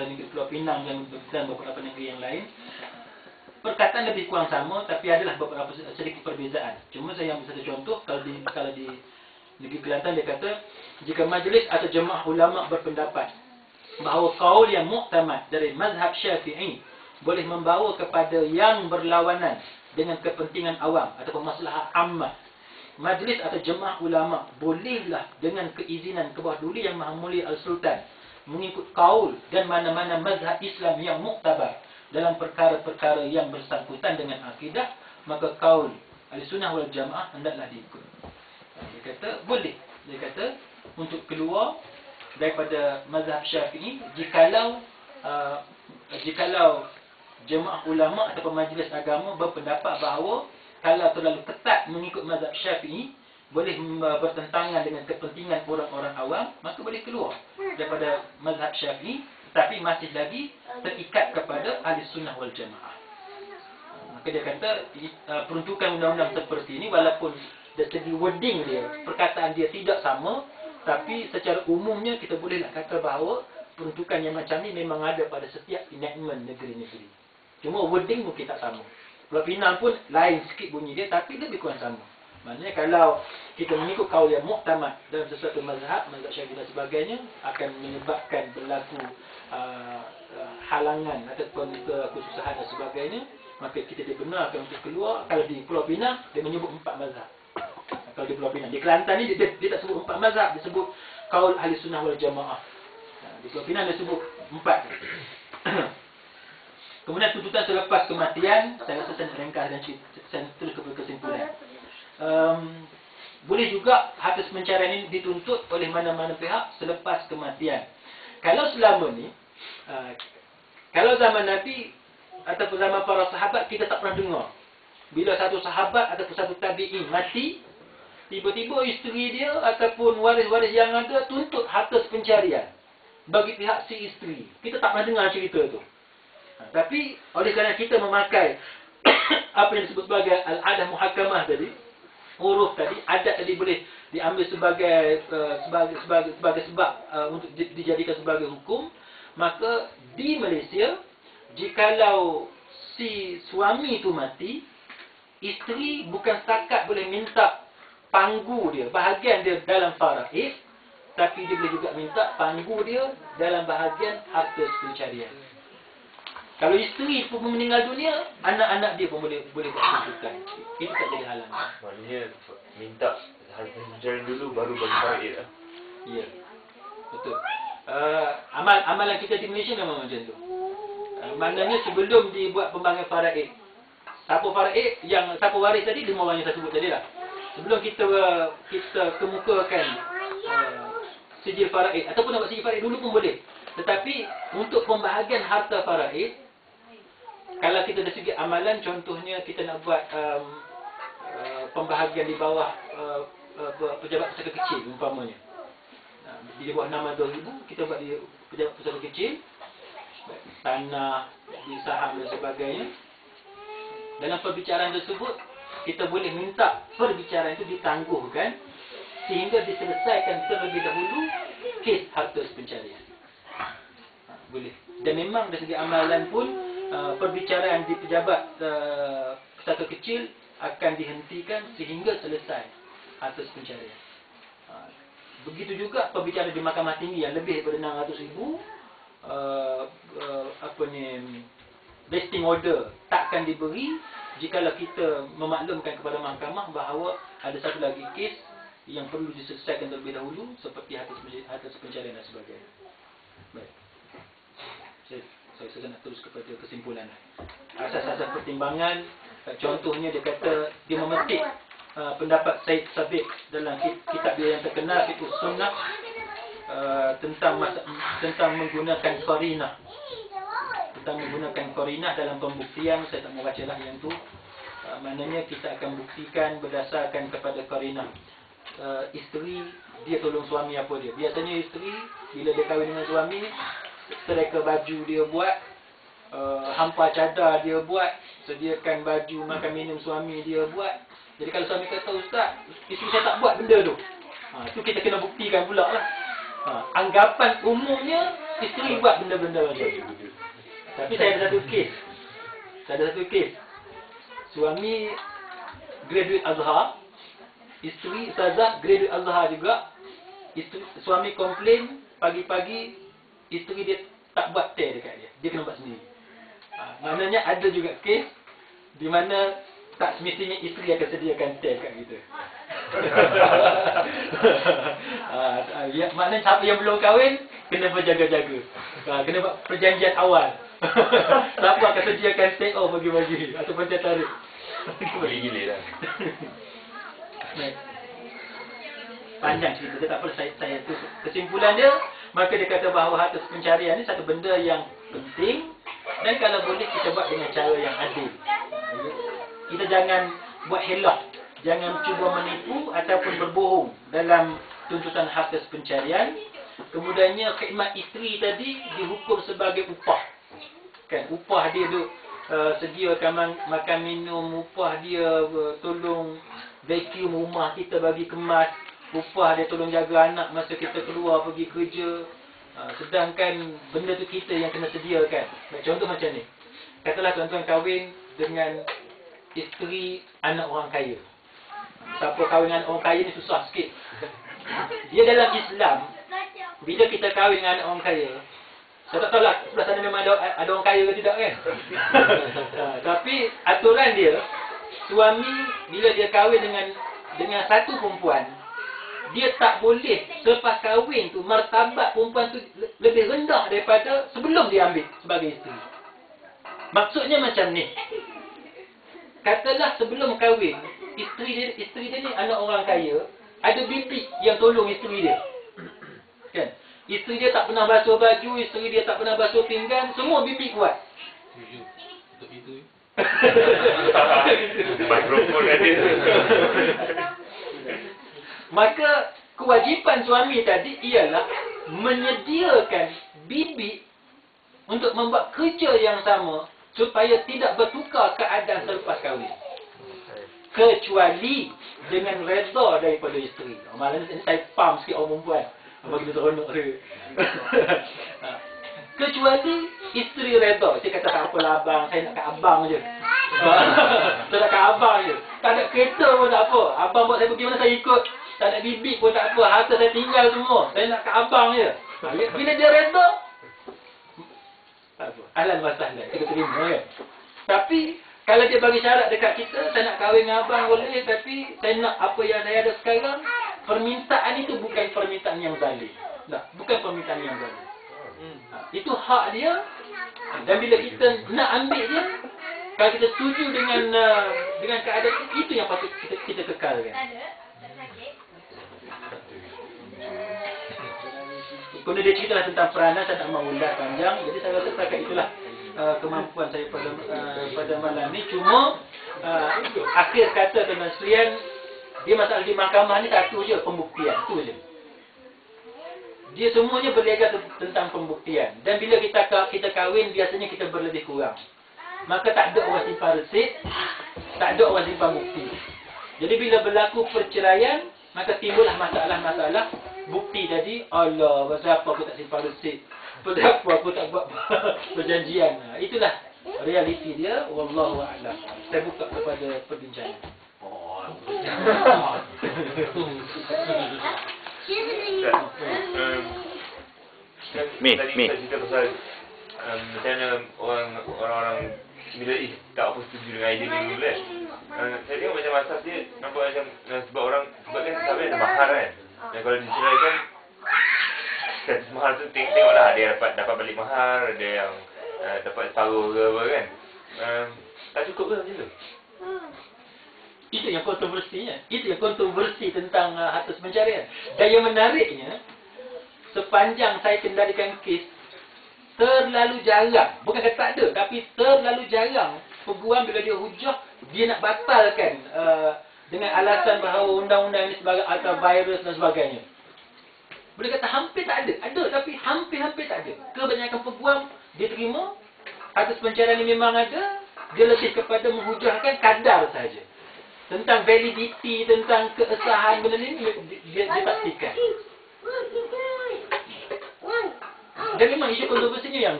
antara negeri Pulau Pinang dan beberapa negeri yang lain. Perkataan lebih kurang sama, tapi adalah beberapa sedikit perbezaan. Cuma saya ambil satu contoh, kalau di negeri Kelantan dia kata, jika majlis atau jemaah ulama berpendapat bahawa kaul yang muktamad dari mazhab Syafi'i boleh membawa kepada yang berlawanan dengan kepentingan awam ataupun maslahah ammah, majlis atau jemaah ulama bolehlah dengan keizinan ke bawah duli yang Maha Mulia Al-Sultan mengikut kaul dan mana-mana mazhab Islam yang muktabar dalam perkara-perkara yang bersangkutan dengan akidah, maka kaul Ahlussunnah wal Jamaah hendaklah diikut. Dia kata boleh. Dia kata untuk keluar daripada mazhab Syafi'i jikalau jemaah ulama atau majlis agama berpendapat bahawa kalau terlalu ketat mengikut mazhab Syafi'i boleh bertentangan dengan kepentingan orang-orang awam, maka boleh keluar daripada mazhab Syafi'i, tapi masih lagi terikat kepada Ahlussunnah wal Jamaah. Maka dia kata peruntukan undang-undang seperti ini, walaupun dari segi wording dia, perkataan dia tidak sama, tapi secara umumnya kita bolehlah kata bahawa peruntukan yang macam ni memang ada pada setiap enactment negeri-negeri. Cuma wording mungkin tak sama. Pulau Pinang pun lain sikit bunyi dia, tapi lebih kurang sama. Maksudnya kalau kita mengikut kaul yang muktamad dalam sesuatu mazhab Syafi'i dan sebagainya, akan menyebabkan berlaku halangan ataupun kesusahan dan sebagainya, maka kita dibenarkan untuk keluar. Kalau di Pulau Pinang dia menyebut 4 mazhab. Kalau di Pulau Pinang, di Kelantan ni dia tak sebut 4 mazhab, dia sebut kaul Ahlussunnah wal Jamaah. Di Pulau Pinang dia sebut 4. Kemudian tuntutan selepas kematian, saya rasa saya nak ringkas dan saya terus ke kesimpulan. Boleh juga harta pencarian ini dituntut oleh mana-mana pihak selepas kematian. Kalau selama ni, kalau zaman Nabi ataupun zaman para sahabat, kita tak pernah dengar bila satu sahabat ataupun satu tabi'in mati, tiba-tiba isteri dia ataupun waris-waris yang ada tuntut harta pencarian bagi pihak si isteri. Kita tak pernah dengar cerita tu. Tapi oleh kerana kita memakai apa yang disebut sebagai al-adah muhakamah tadi, huruf tadi, adat tadi boleh diambil sebagai sebab untuk dijadikan sebagai hukum, maka di Malaysia jikalau si suami tu mati, isteri bukan setakat boleh minta panggu dia, bahagian dia dalam faraid, tapi dia boleh juga minta panggu dia dalam bahagian harta pencarian. Kalau isteri pun meninggal dunia, anak-anak dia pun boleh buat tuntutan. Itu tak jadi halangan. Maknanya minta harta pencarian dulu baru bagi faraid lah. Ya, betul. Amalan kita di Malaysia memang macam tu. Maknanya sebelum dibuat pembangunan faraid, siapa waris tadi, 5 orang yang saya sebut tadi lah. Sebelum kita kemukakan sijil faraid, ataupun nak buat sijil faraid dulu pun boleh. Tetapi untuk pembahagian harta faraid, kalau kita dari segi amalan, contohnya kita nak buat pembahagian di bawah pejabat pusaka kecil umpamanya. Di bawah nama 2,000, kita buat di pejabat pusaka kecil, tanah, di saham dan sebagainya. Dalam perbicaraan tersebut, kita boleh minta perbicaraan itu ditangguhkan sehingga diselesaikan terlebih dahulu kes harta pencarian. Boleh. Dan memang dari segi amalan pun perbicaraan di pejabat pusaka kecil akan dihentikan sehingga selesai harta pencarian. Begitu juga perbicaraan di Mahkamah Tinggi yang lebih daripada 600,000, vesting order takkan diberi jikalau kita memaklumkan kepada mahkamah bahawa ada satu lagi kes yang perlu diselesaikan terlebih dahulu, seperti harta pencarian dan sebagainya. Baik. Saya nak terus kepada kesimpulan. Asas-asas pertimbangan, contohnya dia kata, dia memetik pendapat Said Sabiq dalam kitab dia yang terkenal, Fiqh Sunnah, tentang menggunakan qarinah. Tentang menggunakan qarinah dalam pembuktian. Saya tak mau bacalah yang tu. Maknanya kita akan buktikan berdasarkan kepada qarinah. Isteri, dia tolong suami apa dia. Biasanya isteri, bila dia kahwin dengan suami, sereka baju dia buat, hampa cadar dia buat, sediakan baju, makan minum suami dia buat. Jadi kalau suami kata, Ustaz, isteri saya tak buat benda tu, itu kita kena buktikan pula lah. Anggapan umumnya isteri buat benda-benda macam tu. Tapi saya ada satu kes. Suami graduate Azhar, isteri ustazah graduate Azhar juga. Suami komplain pagi-pagi isteri dia tak buat teh dekat dia. Dia kena buat sendiri. Maknanya ada juga kes di mana tak semestinya isteri akan sediakan teh dekat kita. Maknanya siapa yang belum kahwin kena berjaga-jaga. Kena buat perjanjian awal. Siapa akan sediakan teh bagi-bagi ataupun teh tarik. Gila-gila dah. Panjang cerita dia, tak apa saya tu. Kesimpulan dia, maka dia kata bahawa harta pencarian ni satu benda yang penting dan kalau boleh kita buat dengan cara yang adil. Kita jangan buat helak, jangan cuba menipu ataupun berbohong dalam tuntutan harta pencarian. Kemudiannya khidmat isteri tadi dihukum sebagai upah. Kan, upah dia duk sediakan makan minum, upah dia tolong vacuum rumah kita bagi kemas, upah dia tolong jaga anak masa kita keluar pergi kerja. Sedangkan benda tu kita yang kena sediakan. Contoh macam ni. Katalah tuan-tuan kahwin dengan isteri anak orang kaya. Siapa kahwin dengan orang kaya ni susah sikit. Dia dalam Islam, bila kita kahwin dengan anak orang kaya, saya tak tahu lah sebelah sana memang ada orang kaya ke tidak kan. Tapi aturan dia, suami bila dia kahwin dengan satu perempuan, dia tak boleh selepas kahwin tu martabat perempuan tu lebih rendah daripada sebelum dia ambil sebagai isteri. Maksudnya macam ni. Katalah sebelum kahwin, isteri dia ni anak orang kaya, ada bibi yang tolong isteri dia. Kan? Isteri dia tak pernah basuh baju, isteri dia tak pernah basuh pinggan, semua bibi buat. Untuk itu. Mikrofon ada. Maka kewajipan suami tadi ialah menyediakan bibi untuk membuat kerja yang sama supaya tidak bertukar keadaan selepas kahwin. Kecuali dengan redha daripada isteri. Maksudnya saya pam sikit orang perempuan. Bagi dia seronok dia. Kecuali isteri redha. Dia kata tak apalah abang, saya nak kat abang je. Saya nak kat abang je. Tak ada kereta pun tak apa. Abang buat saya pergi mana saya ikut. Tak ada bibik pun tak apa. Harta saya tinggal semua. Saya nak kat abang je. Bila dia redha, tak apa. Ahlan wa sahlan. Kita terima kan. Tapi kalau dia bagi syarat dekat kita, saya nak kahwin dengan abang boleh, tapi saya nak apa yang saya ada sekarang. Permintaan itu bukan permintaan yang zalim. Tak, bukan permintaan yang zalim. Itu hak dia. Dan bila kita nak ambil dia, kalau kita setuju dengan keadaan itu yang patut kita kekalkan. Kemudian dia ceritalah tentang peranan, saya tak mahu ulas panjang. Jadi saya rasa setakat itulah kemampuan saya pada malam ni. Cuma akhir kata tuan-tuan sekalian, dia masalah di mahkamah ni satu je, pembuktian. Itu je. Dia semuanya berlega tentang pembuktian. Dan bila kita kahwin, biasanya kita berlebih kurang. Maka tak ada orang simpan resit, tak ada orang simpan bukti. Jadi bila berlaku perceraian, maka timbullah masalah-masalah bukti tadi. Allah, pasal apa aku tak simpan resit? Pasal apa aku tak buat perjanjian? Itulah realiti dia. Wallahu a'lam. Saya buka kepada perbincangan. Mi. Kita cerita pasal macam mana orang-orang bila tak apa setuju dengan idea ni dulu kan. Saya tengok macam asas dia nampak macam sebab kan sampai ada mahar kan. Dan kalau diceraikan status mahar tu tengoklah ada yang dapat balik mahar, ada yang dapat separuh ke apa kan. Tak cukup ke macam tu? Itu yang kontroversinya. Itu yang kontroversi tentang harta pencarian. Dan yang menariknya, sepanjang saya kendalikan kes, terlalu jarang, bukan kata tak ada, tapi terlalu jarang peguam bila dia hujah, dia nak batalkan dengan alasan bahawa undang-undang ini sebagai alta virus dan sebagainya. Boleh kata hampir tak ada. Ada, tapi hampir-hampir tak ada. Kebanyakan peguam, dia terima, harta pencarian ini memang ada, dia lebih kepada menghujahkan kadar saja. Tentang validiti, tentang keesahan benda ni, dia pastikan. Dan memang isu kontroversinya yang